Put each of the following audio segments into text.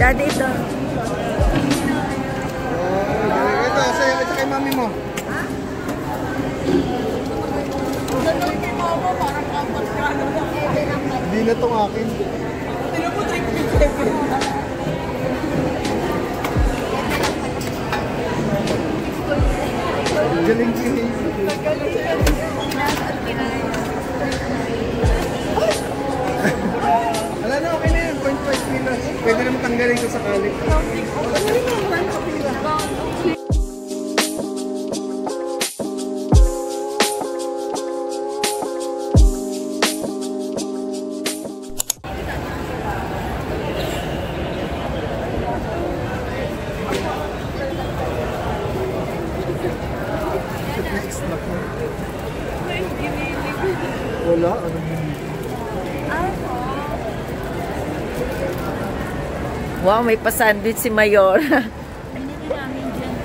Daddy, ito. Ito, sa'yo, ito kay mami mo. Ha? Hindi na itong akin. Tinan mo, 3.7. Galing ko yun. Wala na, okay na yun. 0.5 kilos. Pwede naman tanggalin ko sakali. Wala, ano yun? Wow, may pa-sandwich si Mayor. Binili namin dyan.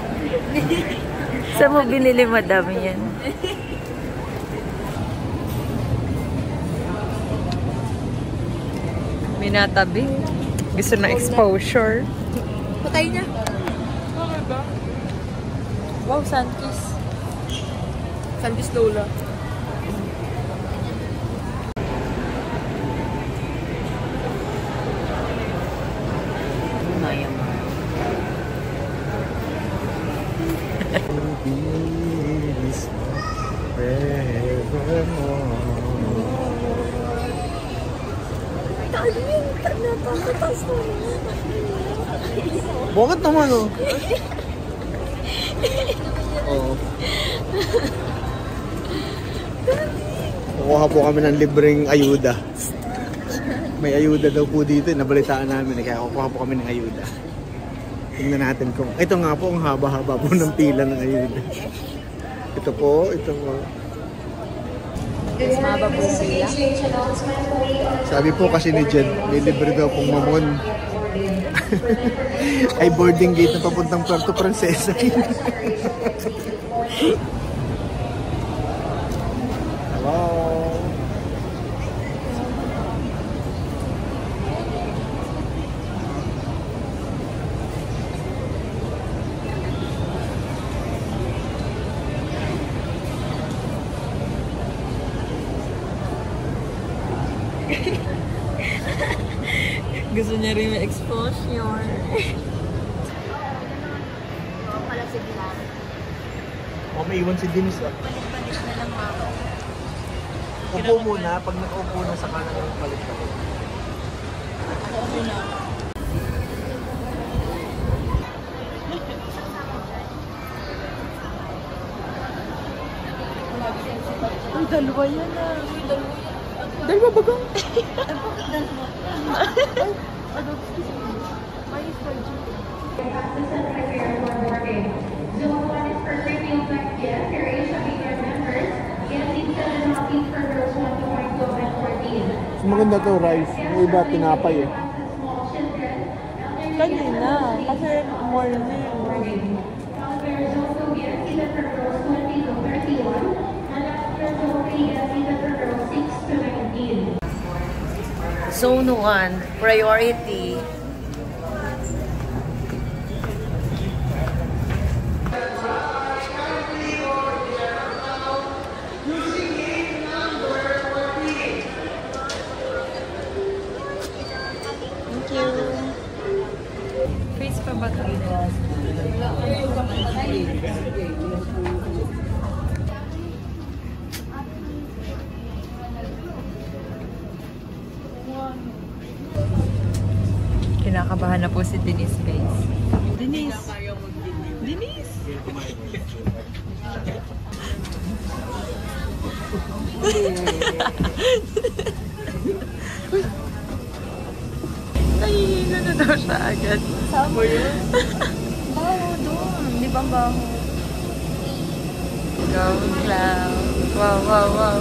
Saan mo binili, madam, yan? Minatabi. Gusto na exposure. Patay niya. Wow, Sunkiss. Sunkiss Lola. Bakit naman oh? Oo. Kukuha po kami ng libreng ayuda. May ayuda daw po dito. Nabalitaan namin. Kaya kukuha po kami ng ayuda. Tingnan natin kung... Ito nga po ang haba-haba po ng pila ng ayuda. Ito po. Ito po. Mas mahaba po yung pila. Sabi po kasi ni Jen, may libre daw pong mamon. Ay boarding gate na papuntang Puerto Princesa. Hello. Gusto niya rin may exposure. Pala si Bilang. O may iwan si Denise ah. Balik-balik na lang mama. Upo muna, pag nakaupo na sa kanan ng palit ako. Okay na. Uy, dalawa yan ah. Dalawa bagang? Maganda to rice. Yung iba tinapay eh. Kanina, kasi morning. Zone 1, priority. Thank you. Face pa ba ito? Kinakabahan na po si Denise guys. Denise! Denise! Nahihilo na daw siya agad. Sama yun? Baho doon. Di ba baho? Go cloud. Wow, wow, wow.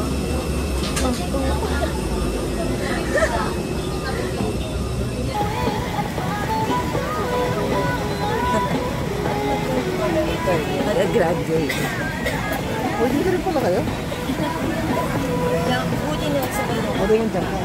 Nag-graduate. Pwede ka rin pala kayo? Buti na sa balong. Pwede nga dyan ka.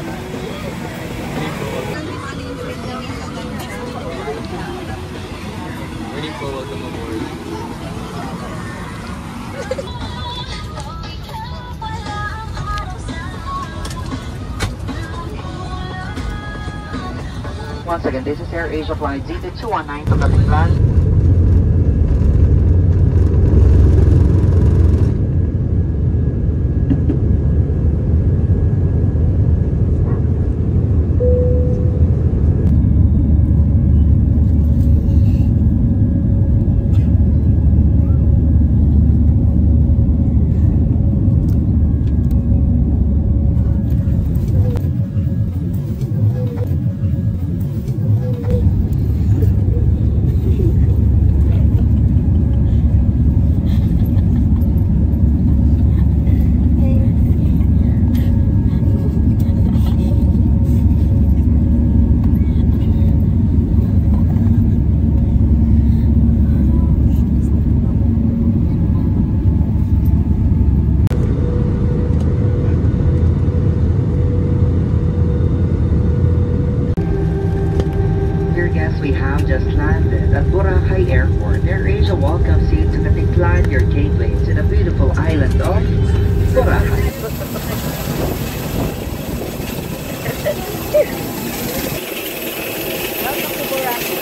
Once again, this is AirAsia Flight ZT219 to Katiklan. We have just landed at Boracay Airport. AirAsia welcomes you to Katiklan, your gateway to the beautiful island of Boracay. Welcome to Boracay.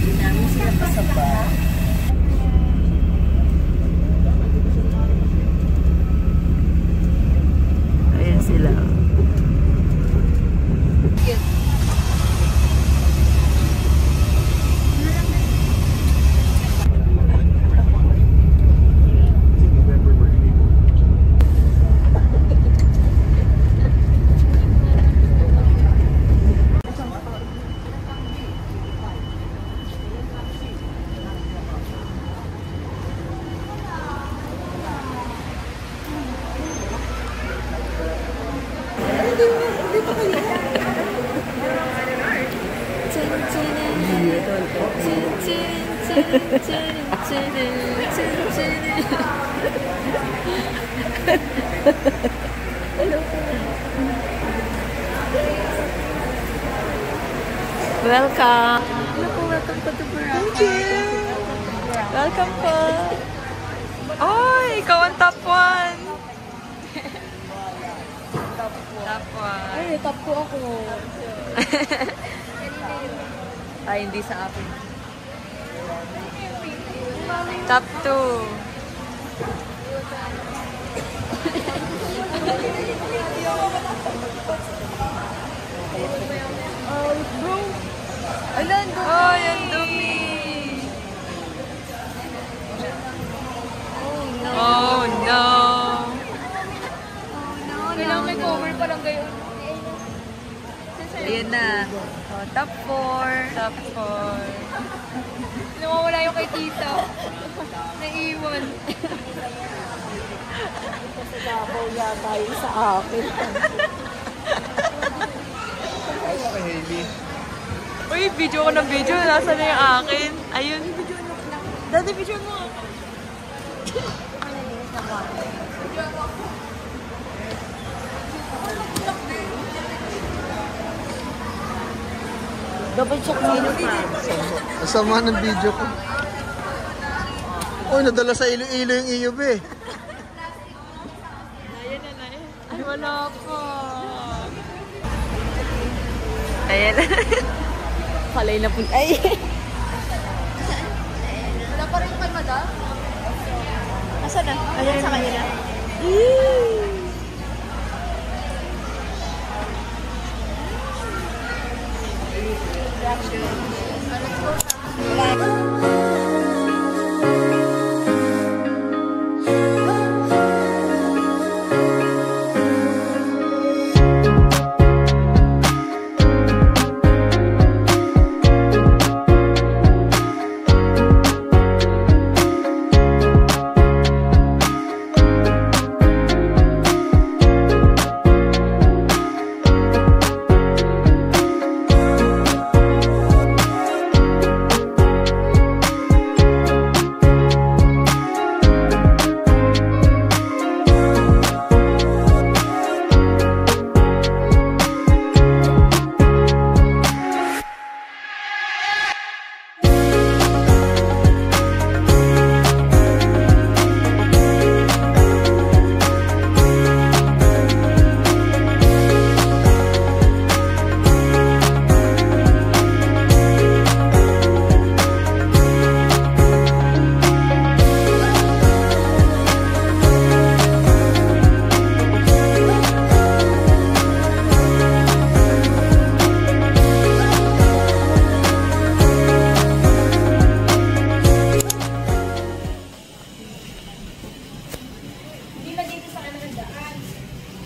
Hindi namin sila pasaba. Ayan sila. Welcome. Welcome po to Boracay. Thank you. Welcome po. Oh, ikaw ang top 1. Top 1. Ay, top 2 ako. Ay, hindi sa akin. Top 2. Bro. Alam, dumi. Oh, yung dumi. Oh, no. Kailangan may cover pa lang kayo. Ayan na. Oh, top 4. Top 4. Nawawala yung kay tita. Naiwan. Sa Davao yata yung sa akin. Uy, video ko ng video. Nasa na yung akin? Ayun. Dati video mo. Double check mo yun. Kasama ng video ko. Uy, nadala sa ilo-ilo yung iyo, be. Ayan na. Ay, wala pa. Ayan na. Kalay na po. Ay! Wala pa rin kay madam? Asa na? Ayan sa kanya na.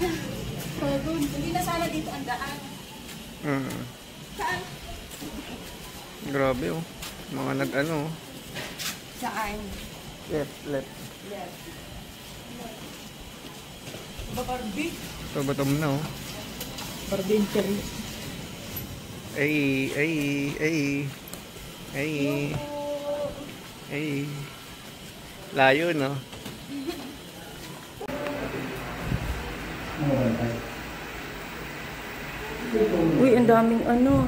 Hindi na sana dito ang daan. Saan? Grabe oh. Mga nag-ano oh. Saan? Left. Barbie? Babatom na oh. Barbie cherry. Ay. Layo no. Uy, ang daming ano.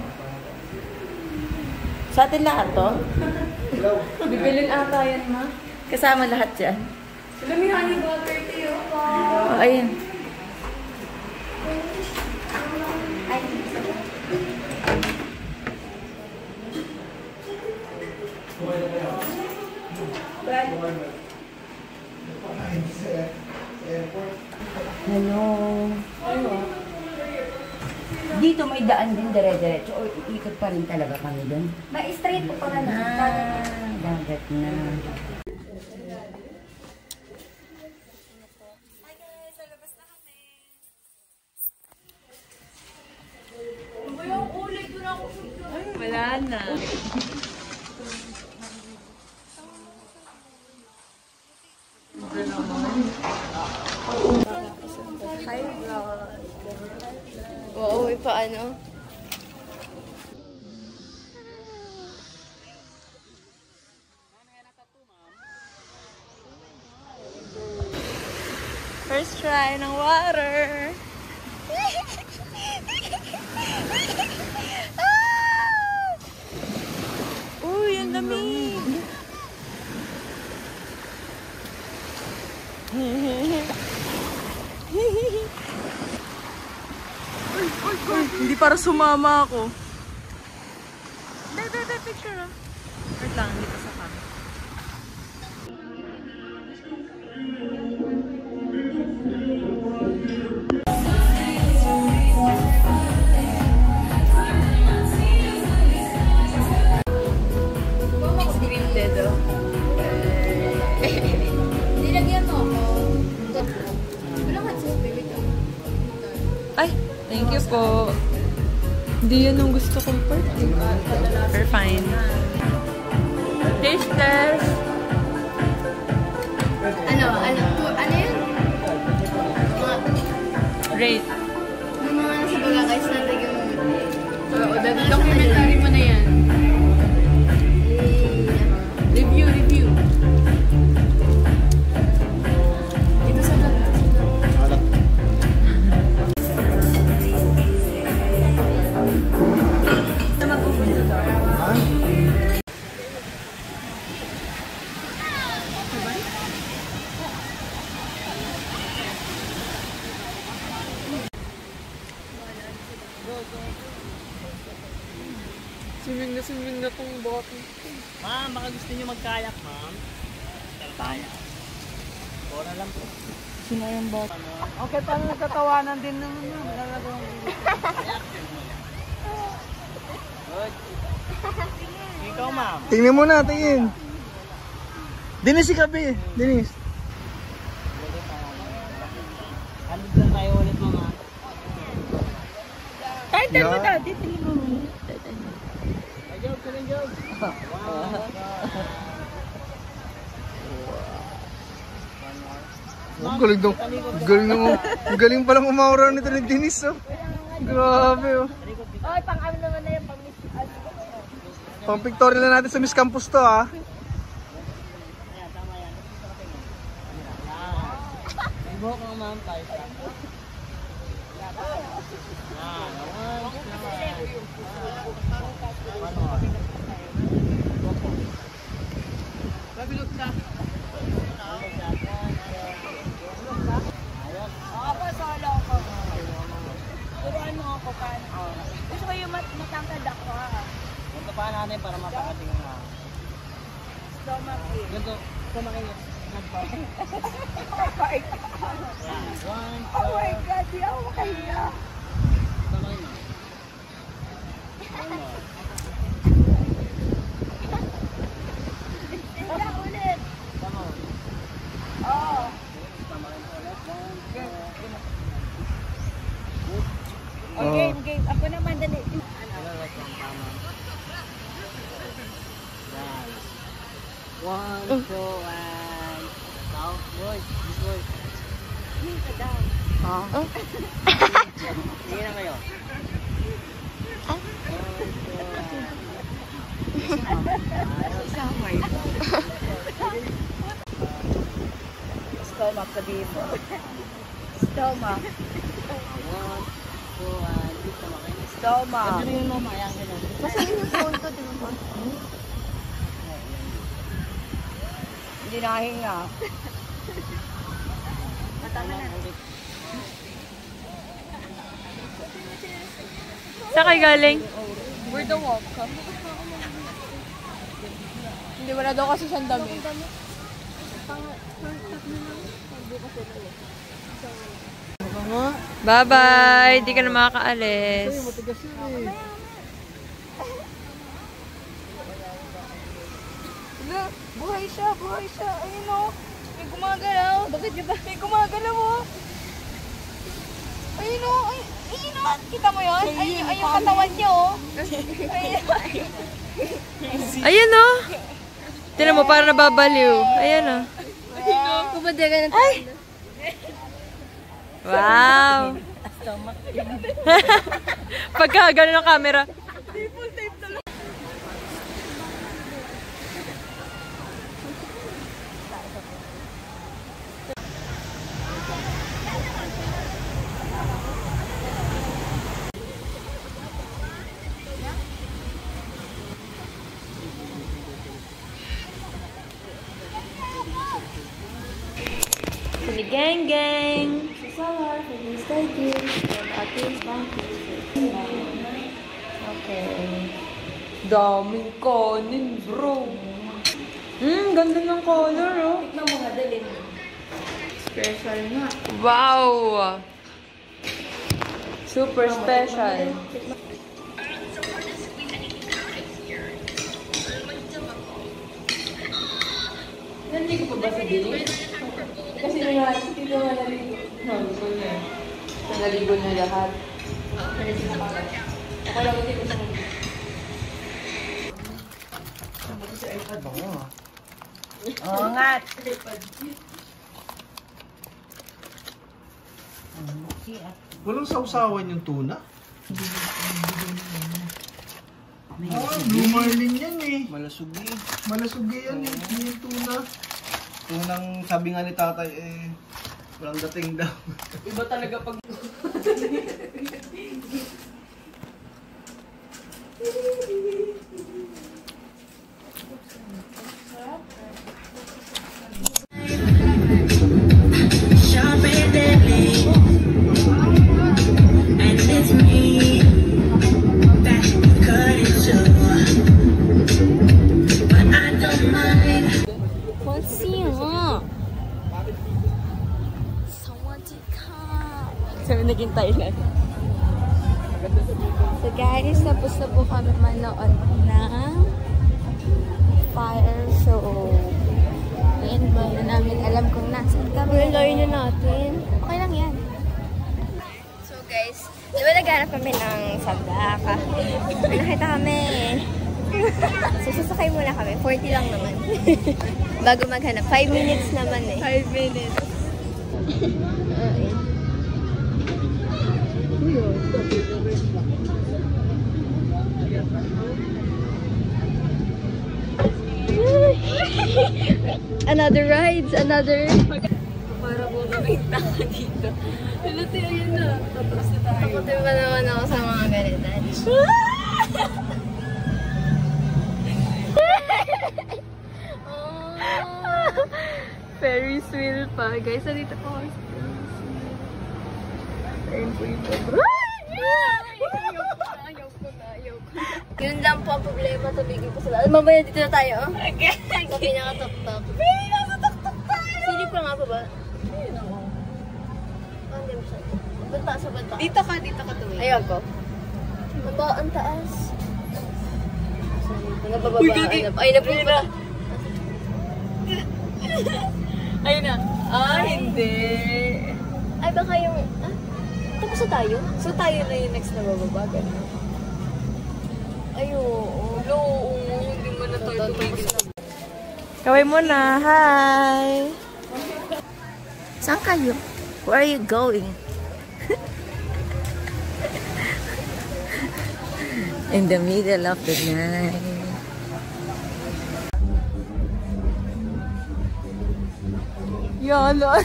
Sa atin lahat to? Bibilin ata yan, ma. Kasama lahat dyan. Alam mo yung honey butter tea, oh. Ayun. Hello. Dito may daan din dire-diretso o iikot pa rin talaga kami doon? May straight po pala na. Dagat na. Hi guys, sa labas na kami. Wala na. Hi vlog. Oo, paano? First try ng water. Uy, ang lamig. Hindi para sumama ako. Bebe, picture ah. Wait lang, hindi pa sa cam. Scripted oh. Nilagyan mo ako. Wala ka sa baby ko. Ay, thank you po. Hindi yan ang gusto kong part. We're fine. Taste test. Ano yun? Rate. Yung mga nasa baga guys natin yung... Oo, documentary mo na yan. Review. Dito sa vlog. Suming na tong bottle. Ma'am, baka gusto niyo magkayak, ma'am? Tayo. Bora lang po. Sino yung bot? Okay, paano nagtatawanan din naman yun? Good. Ikaw, ma'am. Tingnan mo na, tingin. Dinis si Kabi. Dinis. Ano lang tayo ulit, mama? Title mo daw. Title mo. Job, kunin job. Ang galing palang umaura nito ni Dinis oh. Grabe oh. Oy, pang-ano naman na yan, pang-miss. Pang pictorial na natin sa Miss Campus to ah. Ayan, tama yan. May buhok ng ma'am tayo sa. Babilog na. Ako, solo ko. Turuan mo ako paano. Gusto ko yung matangkad ako ha. Ganito pa natin para mapakatingin na. Stomach in. Ganito, kumakin na. Oh my God, di ako makahiya. Kumakin na. Isa ulit. Tama. Oo. Kumakin ulit. Okay, game. Ako naman, dali. One, two, and down. Boy, this boy. Sige na kayo. Stomach, sabihin mo. Stomach. One, two, and dito makain. Stomach. Ano yung mama? Ayan, ganun. Masaya yung phone ko, di ba? Hindi nakahinga. Saan kayo galing? Where the walk ka? Hindi wala daw kasi siyang damit. Bye-bye! Di ka na makakaalis. Buhay siya, buhay siya. Ayun o. May gumagalaw. Bakit yun ba? May gumagalaw o. Ayun o. Ayun o. Kita mo yun? Ayun yung katawan niya o. Ayan o! Tinan mo, parang nababaliw. Ayan o. Kumadaga ng Ay! Wow! Pagka gano'n ang camera. Sige, gang, gang! Okay. Daming kanin, bro. Ganda ng color, oh. Tignan mo nga, dalhin. Special nga. Wow! Super special. Nandito ko ba sa dilim? Kasi nga, hindi naman naligo. Naligo niya. So, naligo niya lahat. Ako lang hindi ko sa mga. Oo nga. Walang sausawan yung tuna? Blue marlin yan eh. Malasugi. Malasugi yan eh. Yung tuna. Tunang sabi nga ni tatay eh, walang dating daw. Iba talaga pag... Sabi naging Thailand. So guys, tapos na po kami manood ng fire show. Ngayon ba na namin alam kung nasan kami. Blur na natin. Okay lang yan. So guys, di ba naghanap kami ng sabaka? May nakita kami. So sasakay muna kami. 40 lang naman. Bago maghanap. 5 minutes naman eh. 5 minutes. Another rides, another... Para po kaming tanga dito. Pilati, ayun na. Tapos na tayo. Takutin pa naman ako sa mga ganitan. Ferris wheel pa. Guys, nandito po ako sa Ferris wheel. Ayun po yung Yun lang po ang problema. Tumigil po sila. Mamaya dito na tayo. Sa pinaka-tok-tok. Nasa tok-tok tayo! Silip ka nga pa ba? Ayun ako. Hindi mo siya. Banta sa banta. Dito ka tuwing. Ayun ko. Ang taas. Nabababa. Ay, napunta. Ayun na. Ah, hindi. Ay, baka yung... Tapos na tayo? So tayo na yung next na bababa, gano'n? Ay, oo. Hindi mo na tayo tumigil. Kaway mo na. Hi! Saan kayo? Where are you going? In the middle of the night. Yolo.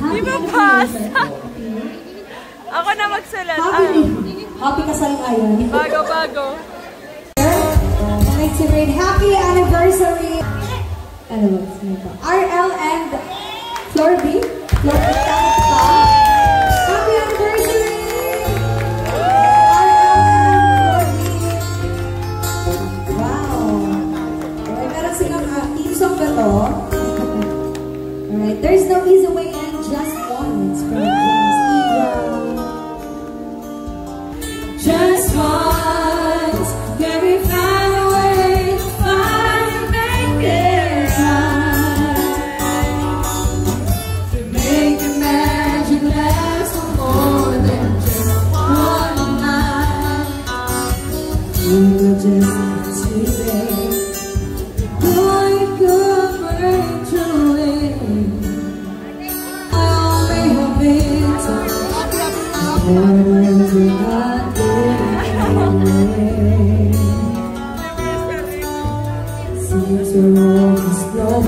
Di ba basa? Ako na magsulat. Happy kasalayan. Bago-bago. Next grade, happy anniversary. Ano ba? Sino pa? RL and Flor B. Flor B. Happy anniversary! RL and Flor B. Wow! Okay, meron silang team song ba to? Alright, there's no easy way and just one. It's from James Eagle. Just once, can we find a way to make it right? To make the magic last for more than just one night. We will just sit there, going good for it. I only have been touched, words are not seems to always flow,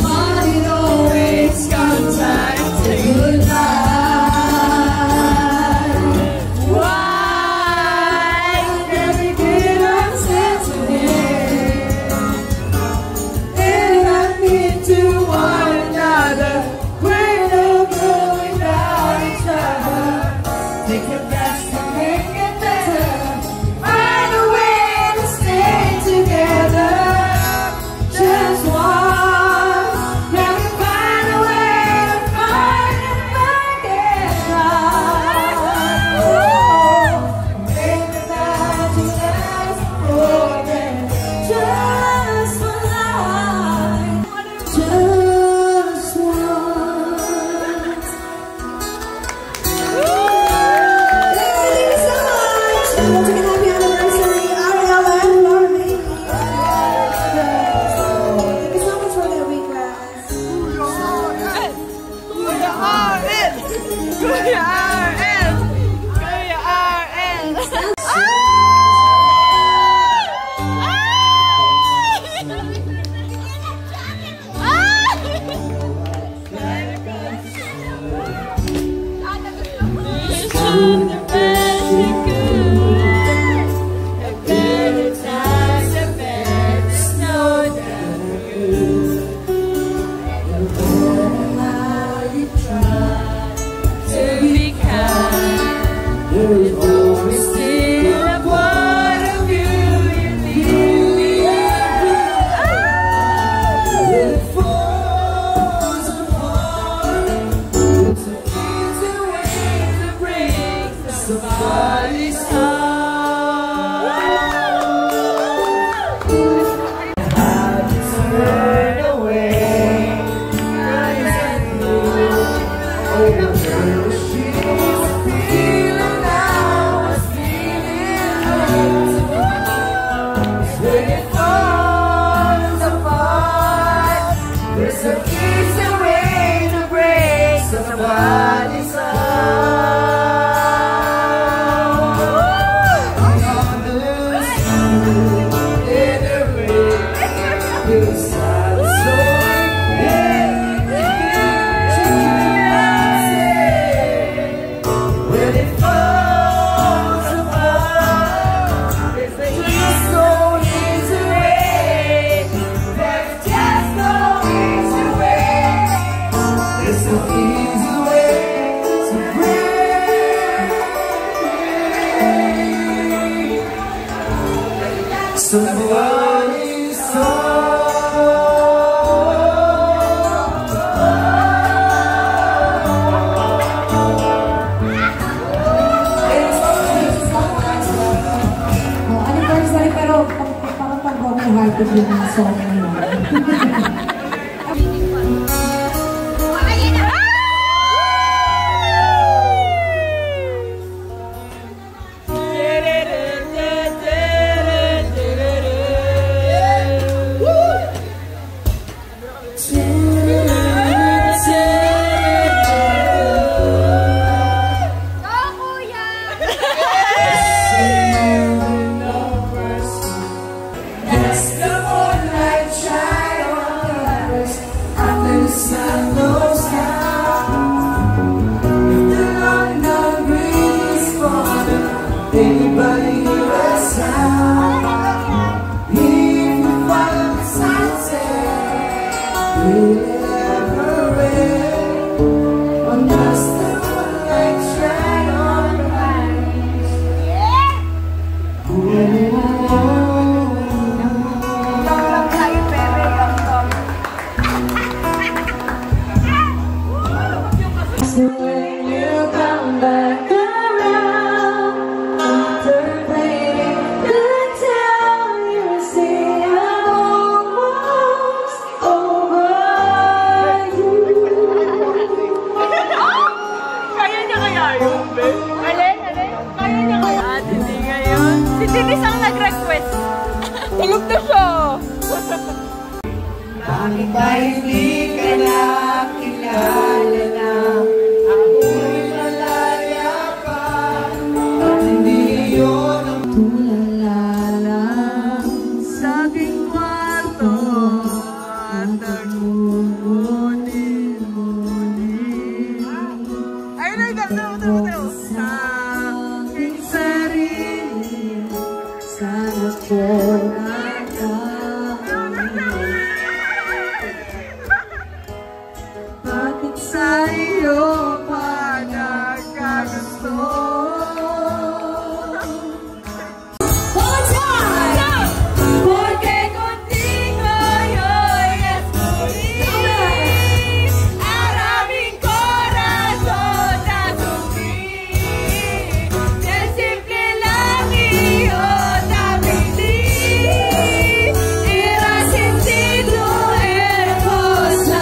but it always comes time to goodbye. Why never get upset today? And not mean to one another. We're no good without each other. Take your best to make it better. Find a way to stay together. Just one. Can we find a way to find and make it right? Oh, make the magic last more than just one night. Just once. Thank you so much. And once again, happy anniversary, Ariel and Laurie. Thank you so much for the request. Kuya RL! Kuya RL! Kuya RL! When it light-hearted yung song na yun. Tulog na siya! Bakit ba hindi ka na kilala na ako'y malaya pa at hindi yun ang tulala sa aking kwarto at nagmumuni-muni ay sa aking sarili sana ko sa iyo pa nagkagusto. One time! Porque contigo yo estoy ahora mi corazón a sufrir que simple lang iyo nabili era sentido hermosa.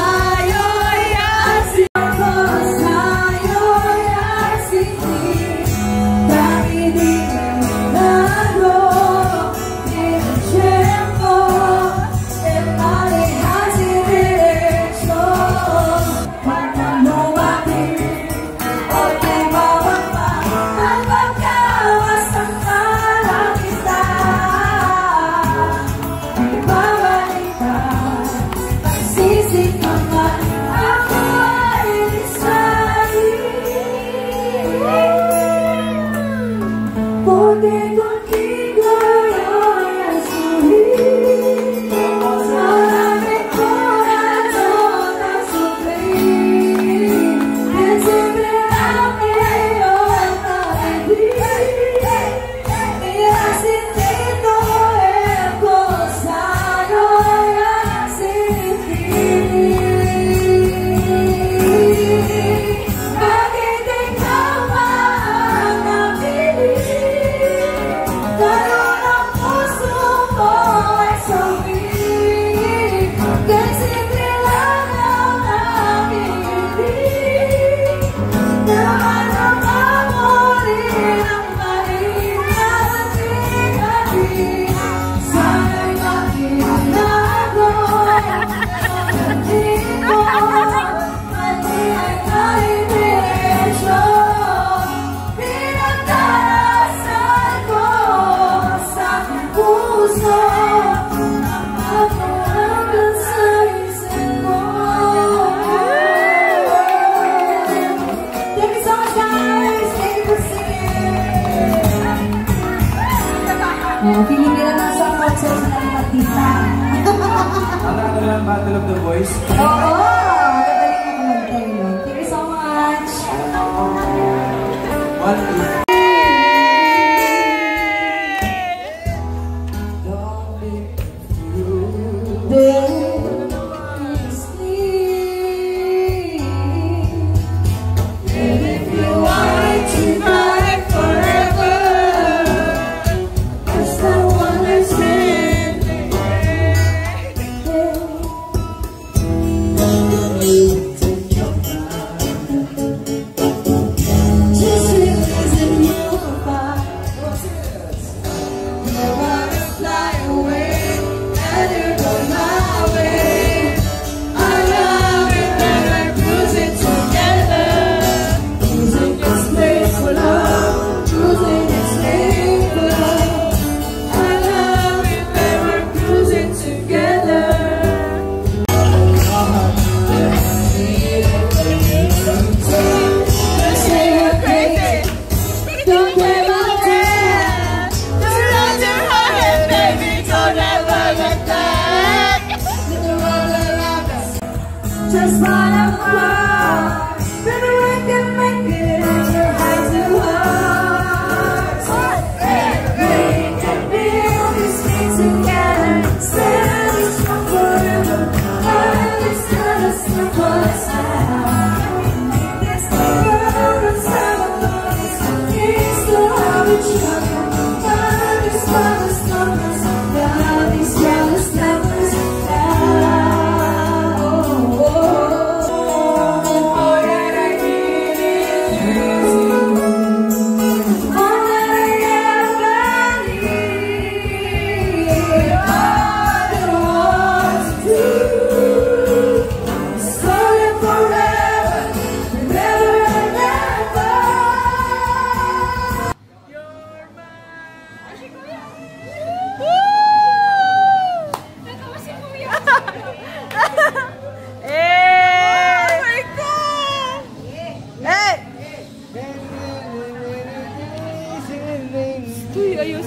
Feeling nila na sa concert sa ng artista. Ano lang Battle of the Boys? Oo! Magaling mo kumantay, no? Thank you so much! 1, 2.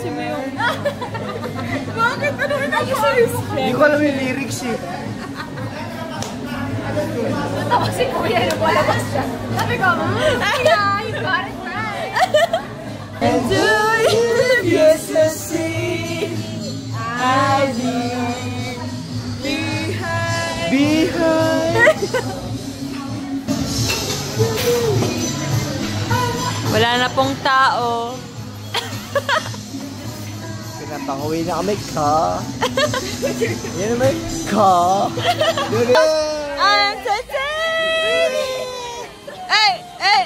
ayusin mo yung... Bakit? Ano ayusin? Hindi ko alam yung lyrics eh. Natawa si Kuya nung palabas siya. Sabi ko, yeah, you got it right. And do you yes to see I leave behind. Wala na pong tao. Pinapanguwi na kami ka. Yan naman ka. I'm so sorry. Hey, hey.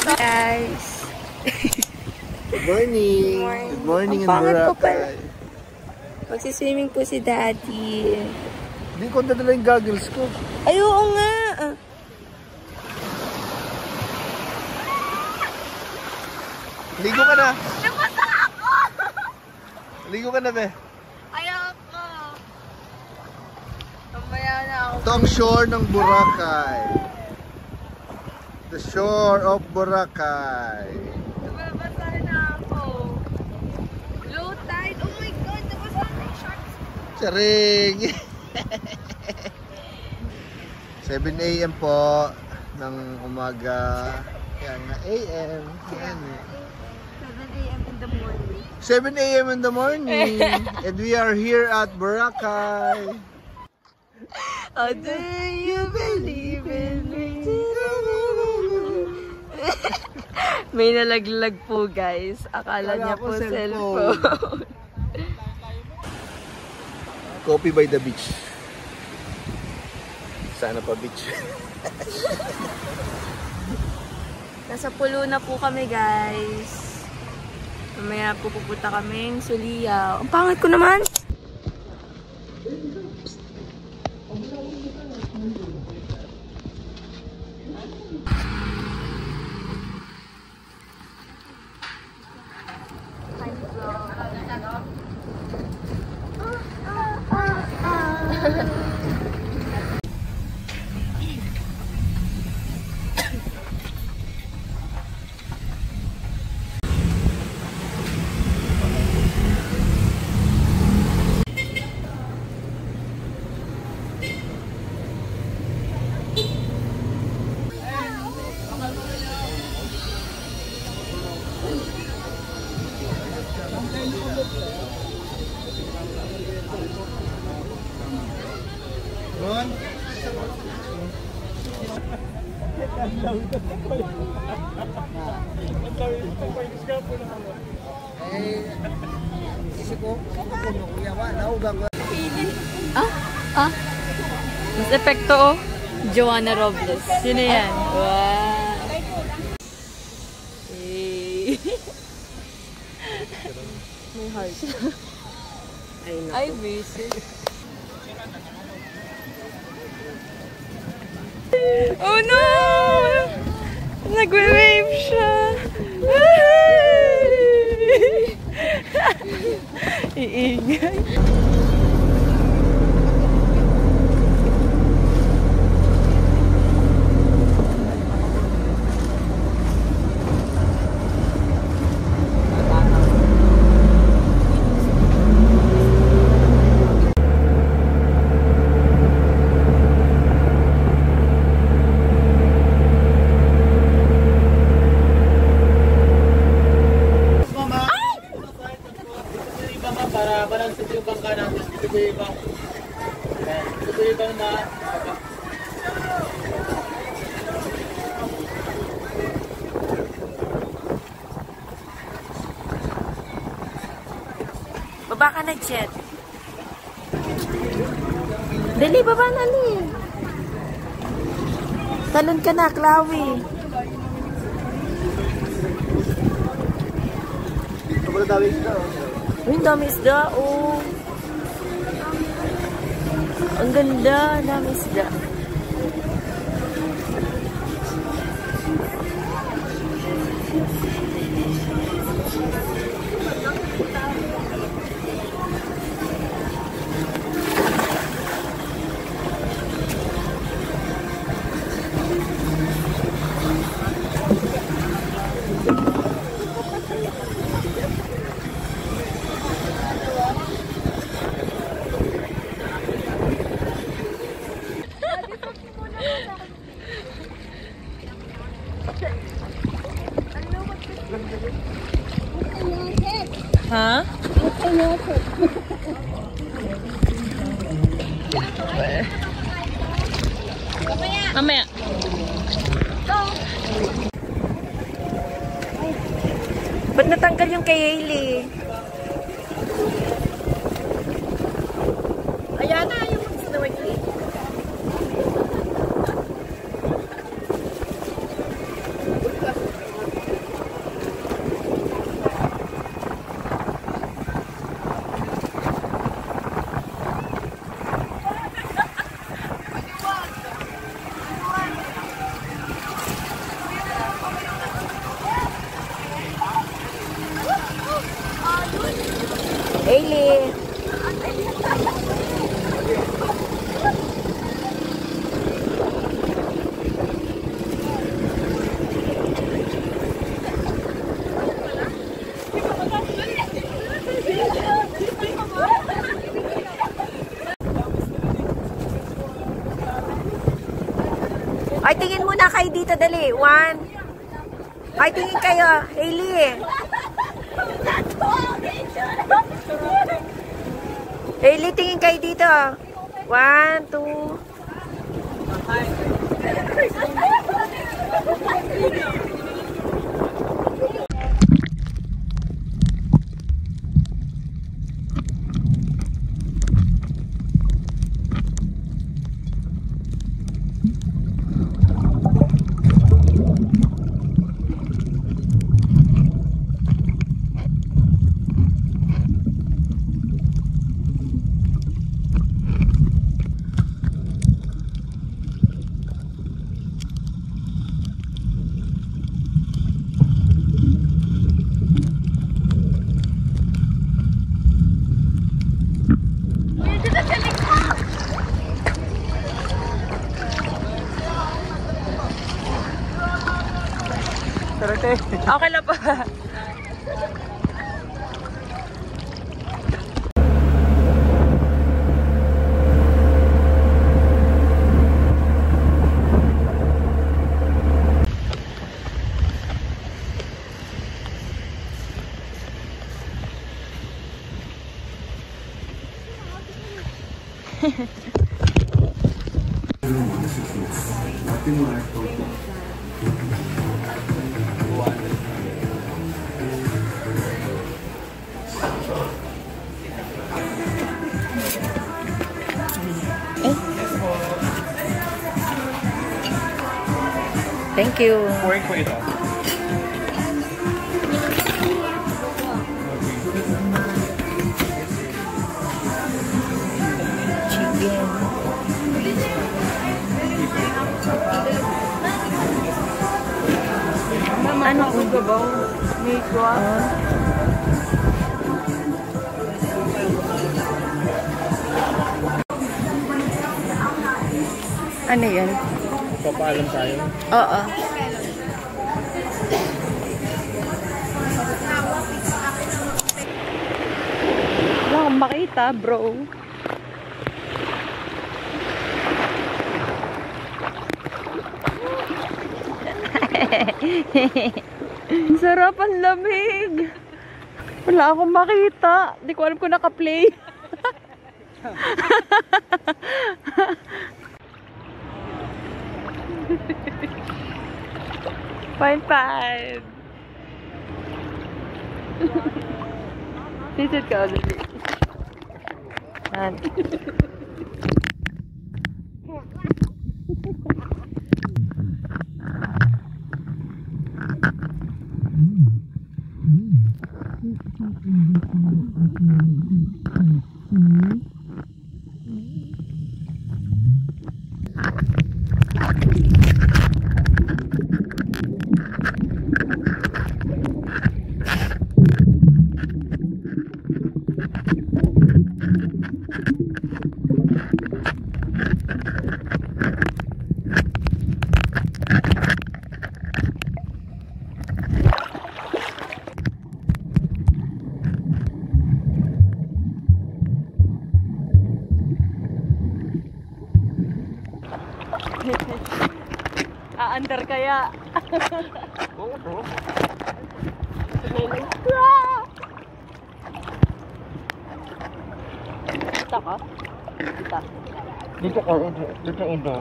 Guys. Good morning. Good morning in Boracay. Magsiswimming po si Daddy. Hindi ko dadala yung goggles ko. Ay, oo nga. Ligo ka na. Ligo ka na, be. Ayoko. Mamaya na ako. Ito ang shore ng Boracay. The shore of Boracay. Nababasa na ako. Low tide. Oh my God, nabasa na yung sharks. Charing! 7 AM po ng umaga. Kaya nga AM. Yan. 7 AM in the morning. 7 AM in the morning. And we are here at Boracay. Oh, do you believe in me? May nalaglag po, guys. Akala niya po cellphone. Coffee by the beach. Sana pa beach. Nasa pulo na po kami, guys. Mamaya po pupunta kaming Sulia. Ang pangit ko naman! Mas epekto, oh. Joanna Robles. Sino yan? Wow. Hey. May heart. Ay, busy. Oh no! Nagwe-wave siya. Iingay. Para balansin yung bangka natin. Ito po yung ibang. Ito po yung ibang na. Baba ka na, Jet. Dali, baba na, Lin. Talon ka na, Chloe. Ito pala dami isda. Uy, ang dami isda, oh. Ang ganda, dami isda. Mamaya. Ba't natanggal yung kay Hailey? Ayan na, yung Snow White. Hailey. Ay, tingin muna kayo dito, dali. 1. Ay, tingin kayo. Hailey. Hailey, tingin kayo dito. 1, 2. Okay lang pa. Thank you. Pork po ito. Chicken. Ano po ba? May ano yan? Papaalam tayo. Oo. Wala akong makita, bro. Ang sarap, ang lamig. Wala akong makita. Hindi ko alam kung naka-play. 0.5. Sisit ka ulit. Aandar kaya. Kita ka? Kita. Dito ka, dito ito.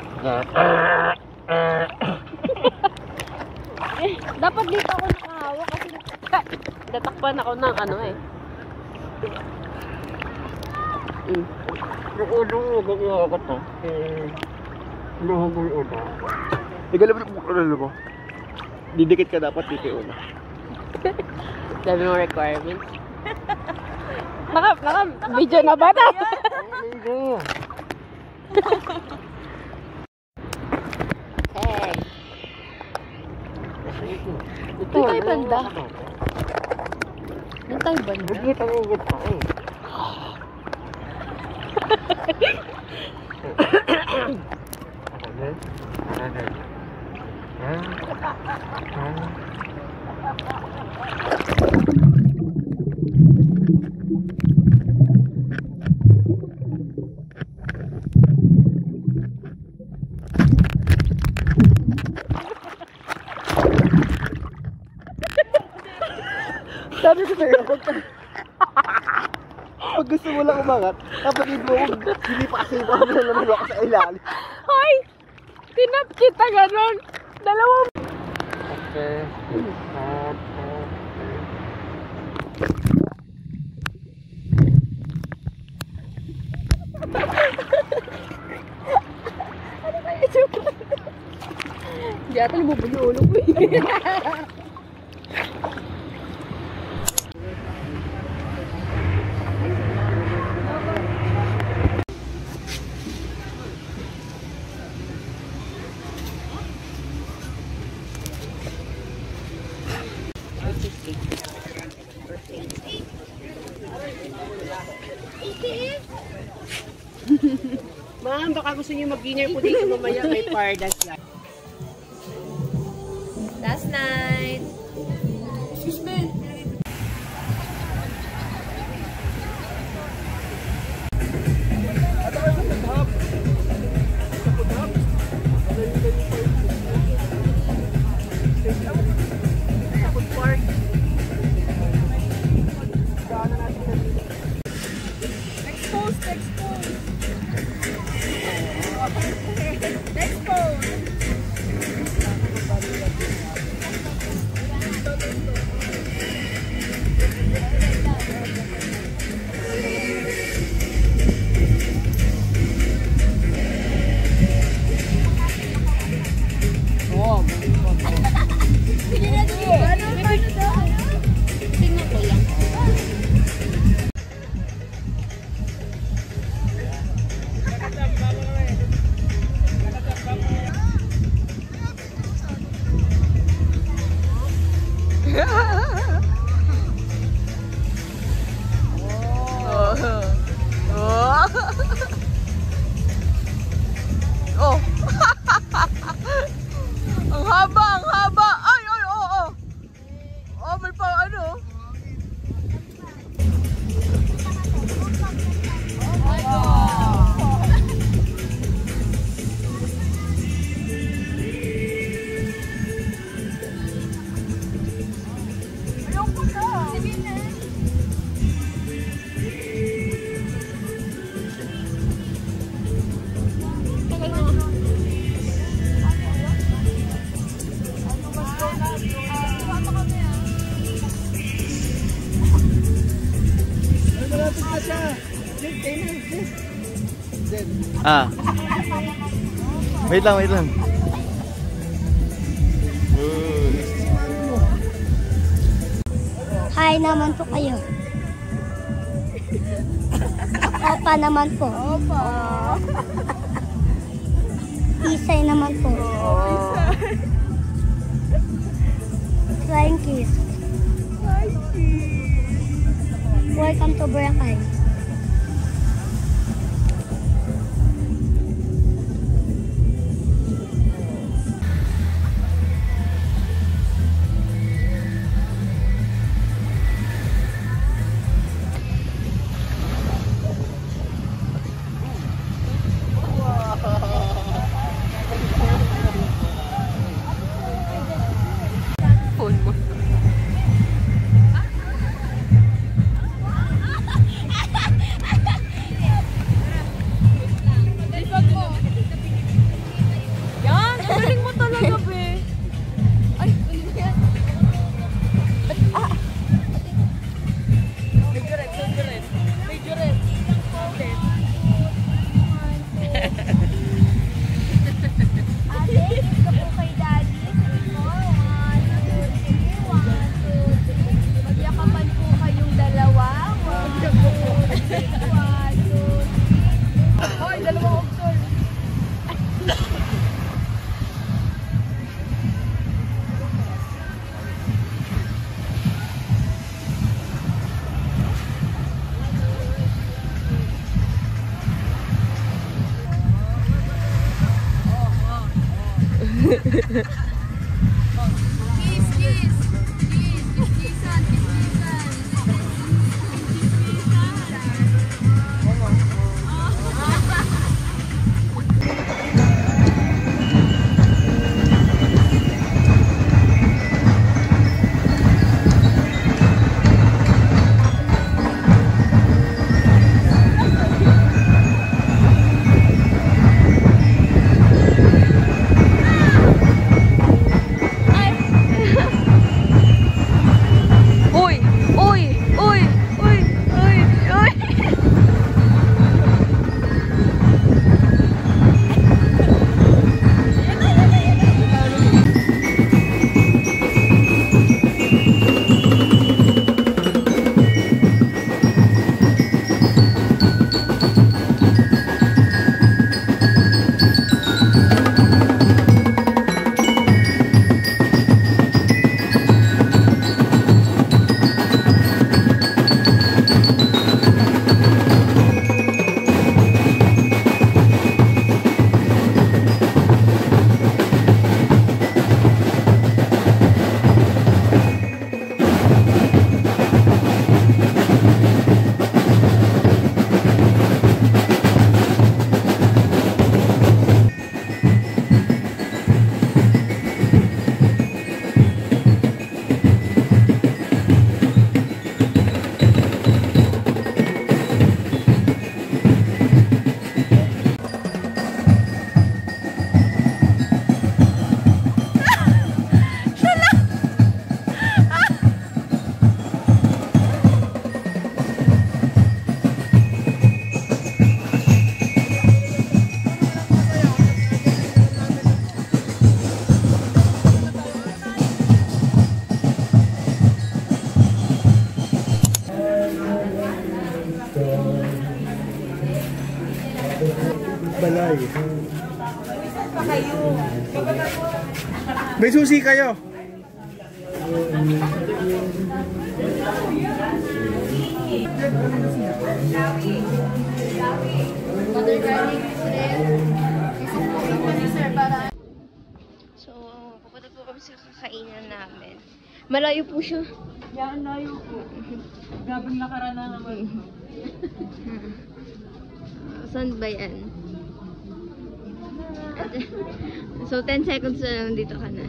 Dapat dito ako nakahawak kasi natakpan ako ng ano eh. Didikit ka dapat dito yung una. Dami mong requirements. Naka-video na ba na? Hey. Ito tayo banda. Ito tayo banda. Dito mo gito eh. Sabi ko sa'yo, pag gusto mo lang umangat, kapatid mo, hindi pa kasi ba naman ako sa ilalim. Hoy! Tinap kita ganon! Dalawang... Okay. Hindi ata lumubog yung ulo ko eh. Ma'am, baka gusto niyo mag-dinner po dito mamaya, may pardas lang. Last night. Excuse me. Oh. Ang haba, ang haba. Ay, ay, oh, oh. Oh, may pa ano. Oh my God. Ayoko na. Sige na. Ah. Wait lang, wait lang. Hi naman po kayo. Opa naman po. Opa. Isay naman po. Flying kiss. Welcome to Boracay. Phone mo. Balay. May susi kayo. So, pupunta po kami sa kakainan namin. Malayo po siya. Yan, layo po. Gabang nakarana naman. Saan ba yan? So, 10 seconds na lang dito ka na.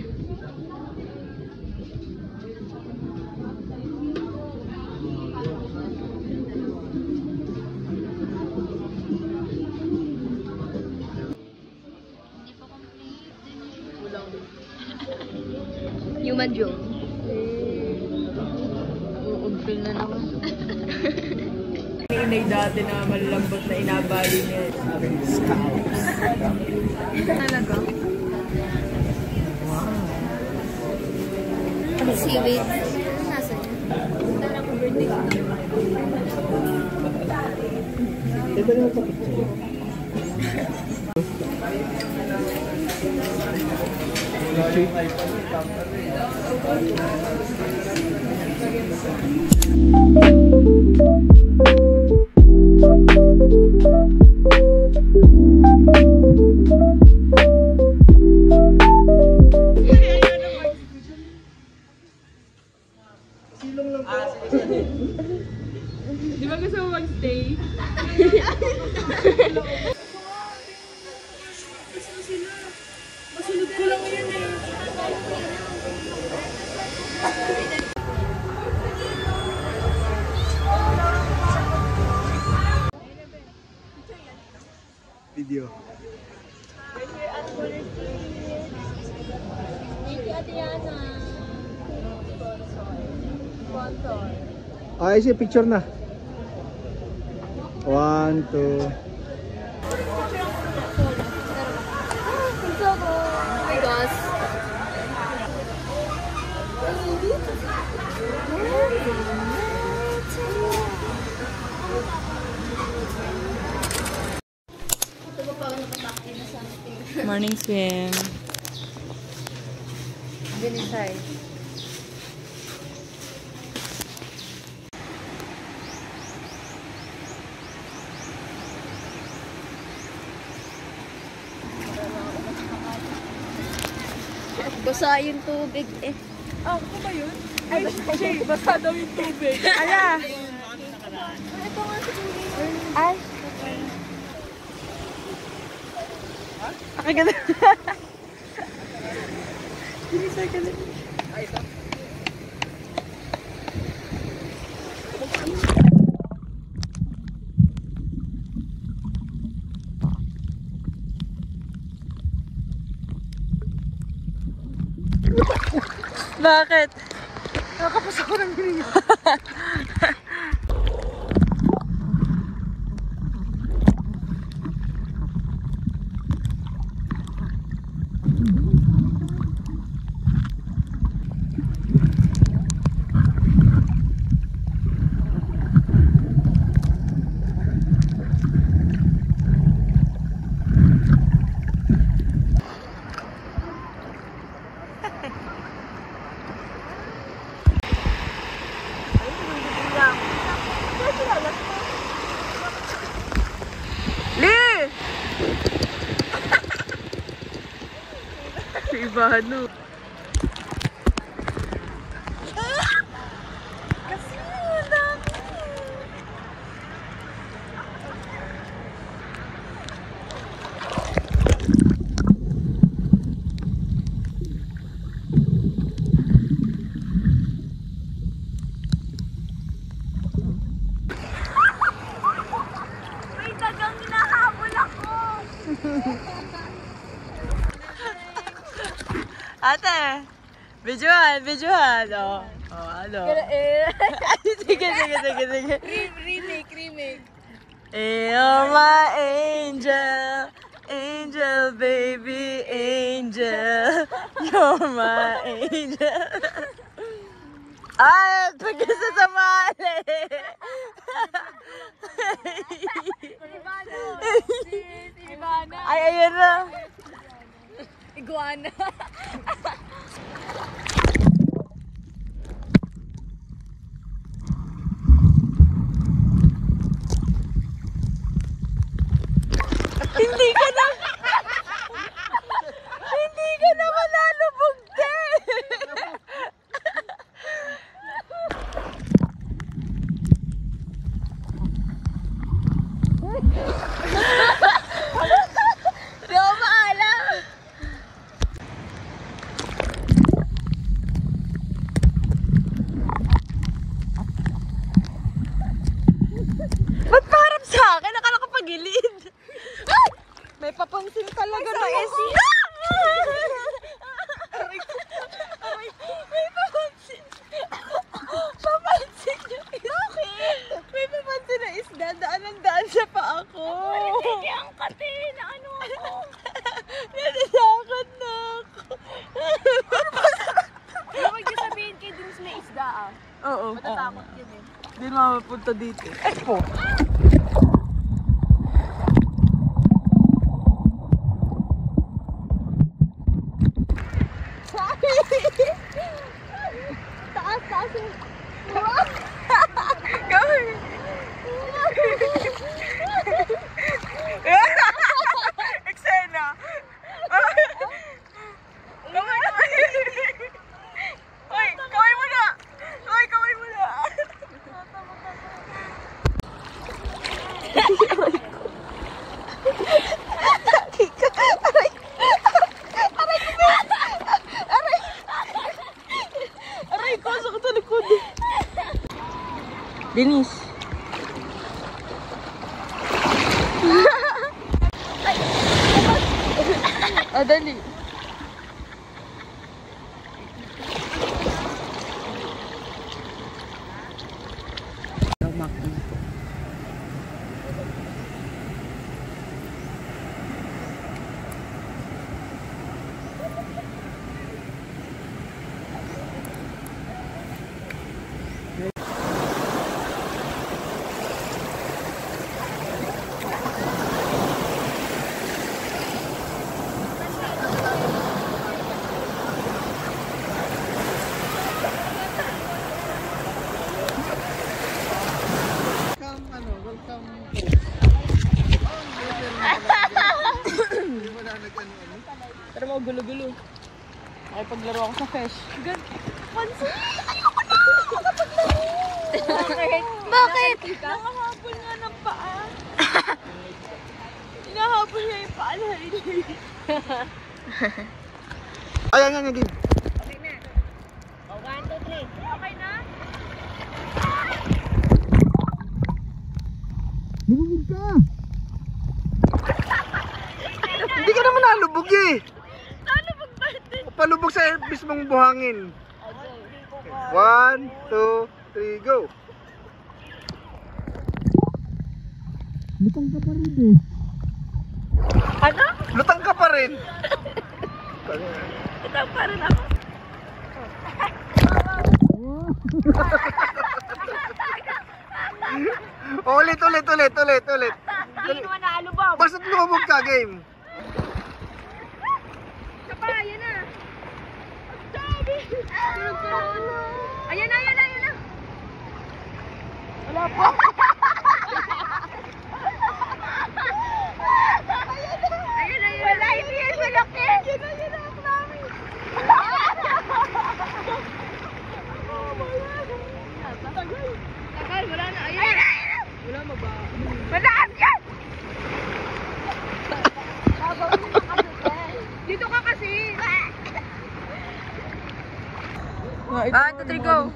Human Jong. Uugpil na naman. Inay dati na malambot na inabali niya. Talaga? Seaweed. Nasaan niya? Tala ko birthday ko. Ito na ito. Di ba gusto mo mag-stay? Masunod ko lang yan eh. Video. Ay, siya picture na. 1, 2. Oh my gosh. Morning swim. Binisay. Basa yung tubig eh. Ah, ako ba yun? Ay, Jay, basa daw yung tubig. Ala! Ito nga sa tubig. Ay. Nakaganda. Binisay ka lang. Ay, ito. Bakit? Nakakapos ako ng ganyan. Ibano. Kasi dami. May dagang hinahabol ako. Ate, videohan. Oh, ano? Sige. Remake. You're my angel, baby, angel. You're my angel. Ay, pag-isa sa mali. Ivana. Ay, ayun na. Iguana. Hindi ka na malalubog, te. Hindi ako maalam. Ba't parang sa akin? Akala ko pagilid. May papansin talaga na esi. May papansin. Papansin yung isda. May papansin na isda. Daan siya pa ako. Hindi ang katin. Ano ako? Natatakot na ako. Huwag niyo sabihin kayo dun sa isda ah. Oo. Matatakot yun eh. Hindi mapunta dito. Expo. Taas. Gawin. Eksena. Kawin mo na. Aray ko, sakit sa likod. Denise. Dali. Pero mo gulo-gulo. Ay, paglaro ako sa fish. Pansin! Ayoko na! Bakit? Nakahabol nga ng paa. Hinahabol niya yung paa na Ayan, game. Okay na. 1, 2, 3. Okay na? Lumubog ka! Hindi ka naman nalubog eh! Nalubog ba ito? Palubog sa mismong buhangin. 1, 2, 3, go! Lutang ka pa rin eh. Ano? Lutang ka pa rin! Ito pa rin ako. Ulit. Hindi mo naalubog. Basta't lumubog ka, game. Sapa, ayan na. Ayan na. Wala pa. Wala, hindi yan malaki. Yun na ang namin. Tagal, wala na. Ayan na. Wala maba. Malakas yan! Dito ka kasi. 1, 2, 3, go!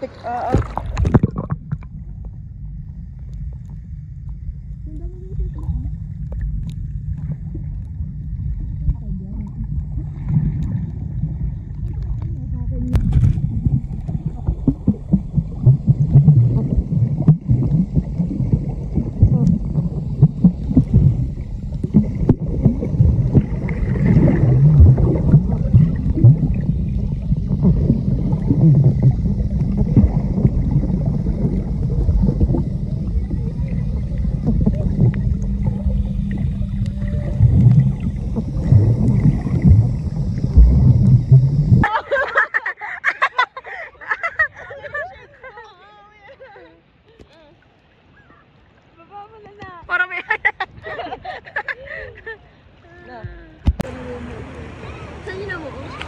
Parang may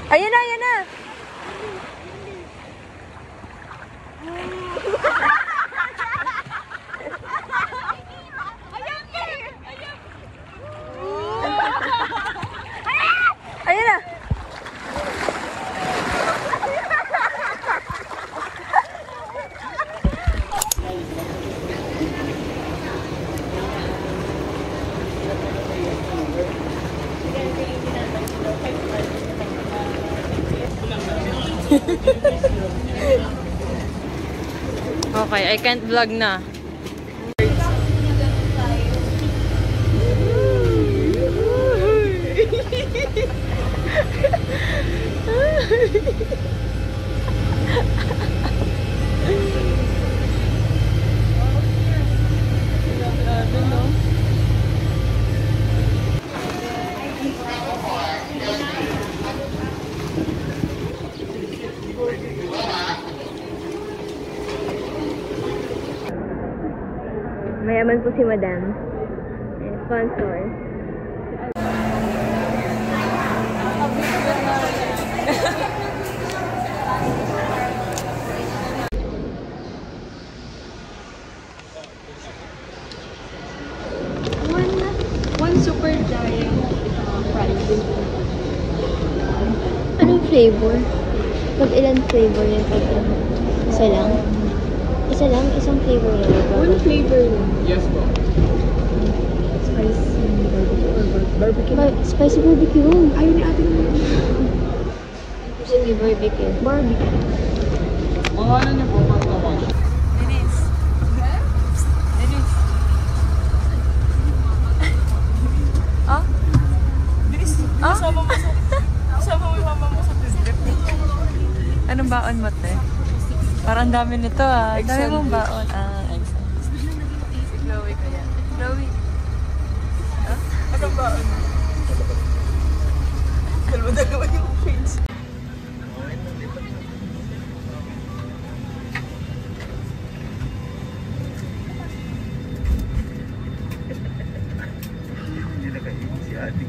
Ayan na! Ayan na! Okay, I can't vlog na. Mayaman po si Madam. Sponsor. One super giant fries. Anong flavor? Pag ilan flavor yan? Pag isa lang? Isa lang? Isang flavor yan? One flavor lang. Yes po. Spicy barbecue. Spicy barbecue. Ayaw ni ate naman. Sige, barbecue. Barbecue. Pangalan niyo po, pagkakas. Denise. Denise. Ah? Denise, kasama mo yung mama mo sa trip. Anong baon mo, te? Parang dami nito ah. Dami mong baon. Ah, excellent. Si Chloe kaya. Chloe. Anong baon? Dalawa yung page. Hindi nakaibig si ate.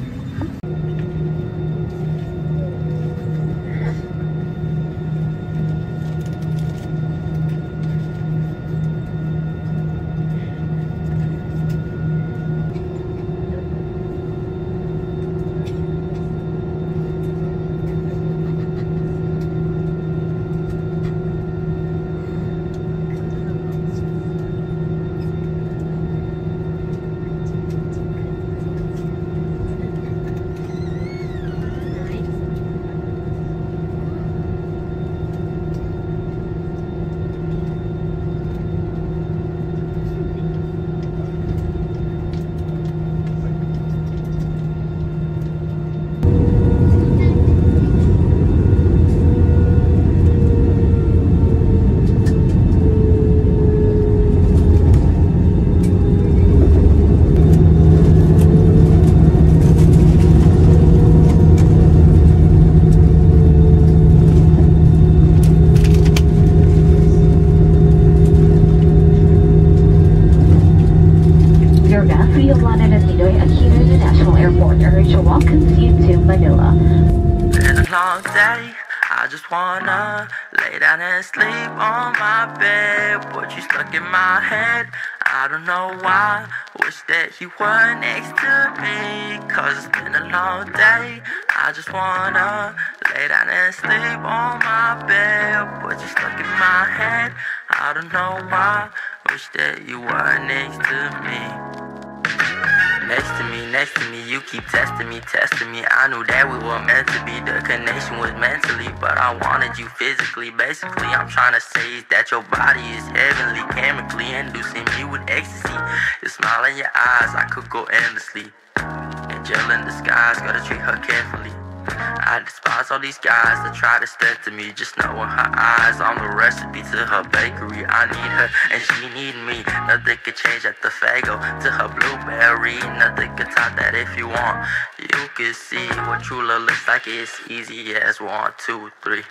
Planet at Ninoy Aquino International Airport Air welcomes you to Manila. Been a long day, I just wanna lay down and sleep on my bed. But you stuck in my head, I don't know why. Wish that you were next to me, cause it's been a long day. I just wanna lay down and sleep on my bed. But you stuck in my head, I don't know why. Wish that you were next to me. Next to me, you keep testing me. I knew that we were meant to be, the connection was mentally, but I wanted you physically. Basically, I'm trying to say is that your body is heavenly, chemically inducing me with ecstasy. Your smile in your eyes, I could go endlessly. Angel in disguise, gotta treat her carefully. I despise all these guys that try to step to me. Just knowing her eyes, I'm the recipe to her bakery. I need her and she need me. Nothing could change at the Fago to her blueberry. Nothing could top that if you want. You can see what true love looks like. It's easy as 1, 2, 3.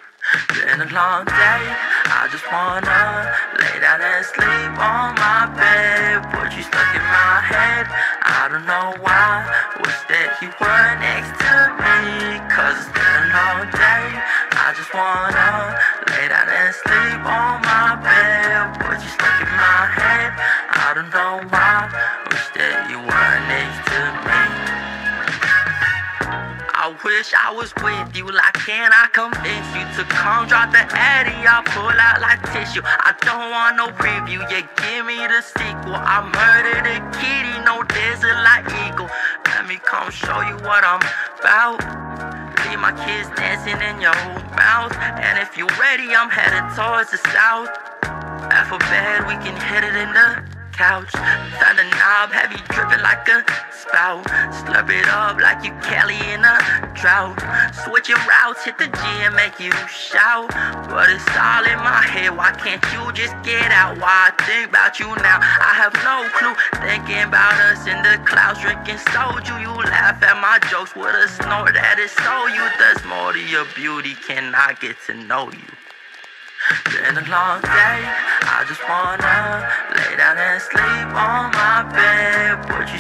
Been a long day, I just wanna lay down and sleep on my bed. But you stuck in my head, I don't know why. Wish that you were next to me, cause it's been a long day. I just wanna lay down and sleep on my bed. But you stuck in my head, I don't know why. Wish that you were next to me. I wish I was with you, like can I convince you to come drop the addy, I'll pull out like tissue. I don't want no preview, yeah, give me the sequel. I murdered a kitty, no desert like eagle. Let me come show you what I'm about. Leave my kids dancing in your mouth. And if you're ready, I'm headed towards the south. After bed, we can hit it in the couch. Turn the knob, have you dripping like a spout. Slurp it up like you Kelly in a drought. Switching routes, hit the gym, make you shout. But it's all in my head, why can't you just get out? Why I think about you now, I have no clue. Thinking about us in the clouds, drinking soju. You laugh at my jokes with a snort that is so you. There's more to your beauty, can I get to know you? Been a long day, I just wanna lay down and sleep on my bed. But you